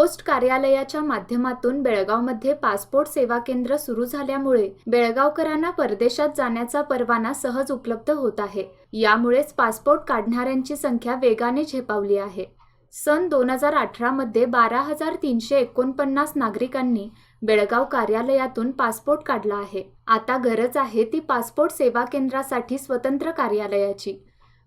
Post कार्यालयाच्या माध्यमातून बेळगावमध्ये पासपोर्ट सेवा केंद्र सुरू झाल्यामुळे बेळगावकरांना परदेशात जाण्याचा परवाना सहज उपलब्ध होत आहे। यामुळेच पासपोर्ट काढणाऱ्यांची संख्या वेगाने झेपावली आहे। सन 2018 मध्ये 12,349 नागरिकांनी बेळगाव कार्यालयातून पासपोर्ट काढला आहे। आता गरज आहे ती पासपोर्ट सेवा केंद्रासाठी स्वतंत्र कार्यालयाची।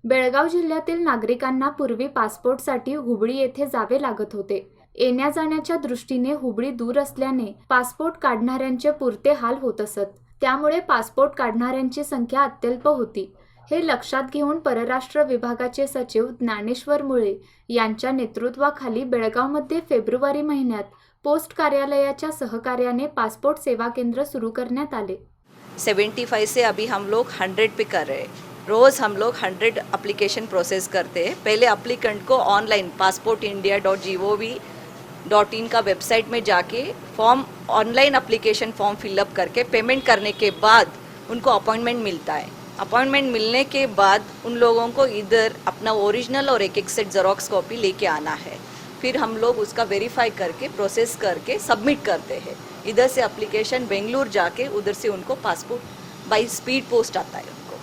बेळगाव जिल्ह्यातील नागरिकांना पूर्वी पासपोर्टसाठी हुबळी येथे जावे लागत होते। येण्या जाण्याच्या दृष्टीने हुबळी दूर असल्याने पासपोर्ट काढणाऱ्यांचे पुरते हाल होत असत। त्यामुळे पासपोर्ट काढणाऱ्यांची संख्या अत्यल्प होती। हे लक्षात घेऊन परराष्ट्र विभागाचे सचिव ज्ञानेश्वर मुळे यांच्या नेतृत्वाखाली बेळगावमध्ये फेब्रुवारी महिन्यात पोस्ट कार्यालयाच्या सहकार्याने पासपोर्ट सेवा केंद्र सुरू करण्यात आले। 75 से अभी हम लोग 100 पे कर रहे हैं। रोज़ हम लोग 100 एप्लीकेशन प्रोसेस करते हैं। पहले एप्लीकेंट को ऑनलाइन passportindia.gov.in का वेबसाइट में जाके form online application form fill up करके पेमेंट करने के बाद उनको अपॉइंटमेंट मिलता है। अपॉइंटमेंट मिलने के बाद उन लोगों को इधर अपना ओरिजिनल और एक सेट ज़ेरॉक्स कॉपी लेके आना है। फिर हम लोग उसका वेरीफाई करके प्रोसेस करके सबमिट करते हैं। इधर से एप्लीकेशन बेंगलुरु जाके उधर से उनको पासपोर्ट बाय स्पीड पोस्ट आता है। उनको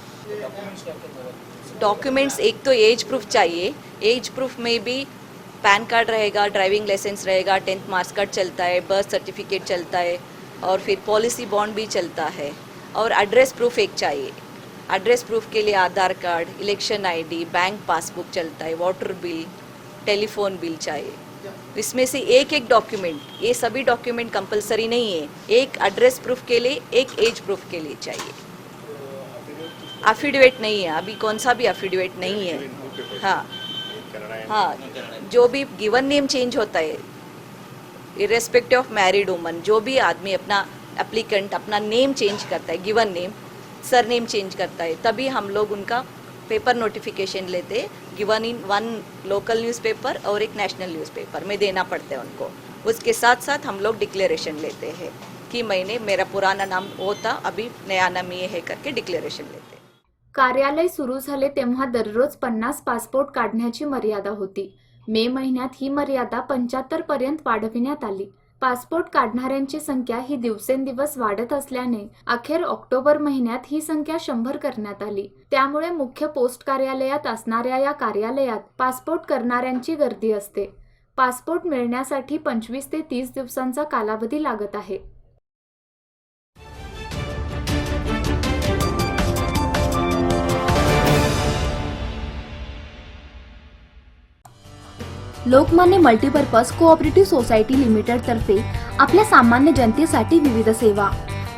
डॉक्यूमेंट्स एक तो एज प्रूफ चाहिए। एज प्रूफ में भी पैन कार्ड रहेगा, ड्राइविंग लाइसेंस रहेगा, 10th मार्क्स कार्ड चलता है, बर्थ सर्टिफिकेट चलता है और फिर पॉलिसी बॉन्ड भी चलता है। और एड्रेस प्रूफ एक चाहिए। एड्रेस प्रूफ के लिए Aadhaar card, election ID, bank passbook चलता है, वाटर बिल, टेलीफोन बिल चाहिए। इसमें से एक डॉक्यूमेंट, ये सभी डॉक्यूमेंट कंपलसरी नहीं है। एक एड्रेस प्रूफ के लिए, एक एज प्रूफ के लिए चाहिए। एफिडेविट नहीं है, अभी कौन सा भी एफिडेविट नहीं है। हाँ, जो भी गिवन नेम चेंज होता है इरेस्पेक्टिव ऑफ मैरिड वुमन, जो भी आदमी अपना एप्लीकेंट अपना नेम चेंज करता है, गिवन नेम, सरनेम चेंज करता है, तभी हम लोग उनका पेपर नोटिफिकेशन लेते हैं। गिवन इन 1 लोकल न्यूज़पेपर और एक नेशनल न्यूज़पेपर में देना पड़ता है उनको। उसके साथ साथ हम लोग डिक्लेरेशन लेते हैं कि मैंने मेरा पुराना नाम वो था, अभी नया नाम ये है करके डिक्लेरेशन लेते हैं। कार्यालय सुरू झाले तेव्हा दररोज 50 पासपोर्ट काढण्याची मर्यादा होती। मे महिन्यात ही मर्यादा 75 पर्यंत वाढविण्यात आली। पासपोर्ट काढणाऱ्यांची संख्या ही दिवसेंदिवस वाढत असल्याने अखेर ऑक्टोबर महिन्यात ही संख्या 100 करण्यात आली। त्यामुळे मुख्य पोस्ट कार्यालयात असणाऱ्या या कार्यालयात पासपोर्ट करणाऱ्यांची गर्दी असते। पासपोर्ट मिळण्यासाठी 25 ते 30 दिवसांचा कालावधी लागत आहे। Lokmanya multipurpose cooperative society limited तर्फे आपल्या सामान्य जनतेसाठी विविध सेवा,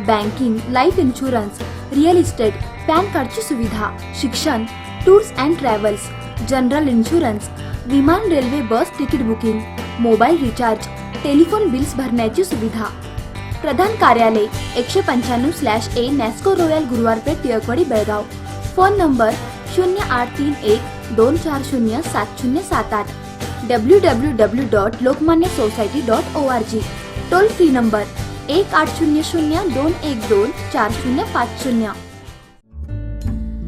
banking, life insurance, real estate, PAN कार्डची सुविधा, शिक्षण, tours and travels, general insurance, विमान, railway, bus ticket booking, mobile recharge, telephone bills भरण्याची सुविधा। प्रधान कार्यालय 195/A Nasco royal Guruwarpeth, Tilakwadi, Belgaum. Phone number 0838240707 www.lokmanyasociety.org। Toll free number 1800-212-4050।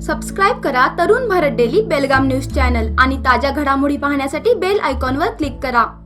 Subscribe करा Tarun Bharat daily Belgaum news channel आणि ताज्या घडामोडी पाहण्यासाठी बेल आयकॉनवर क्लिक करा।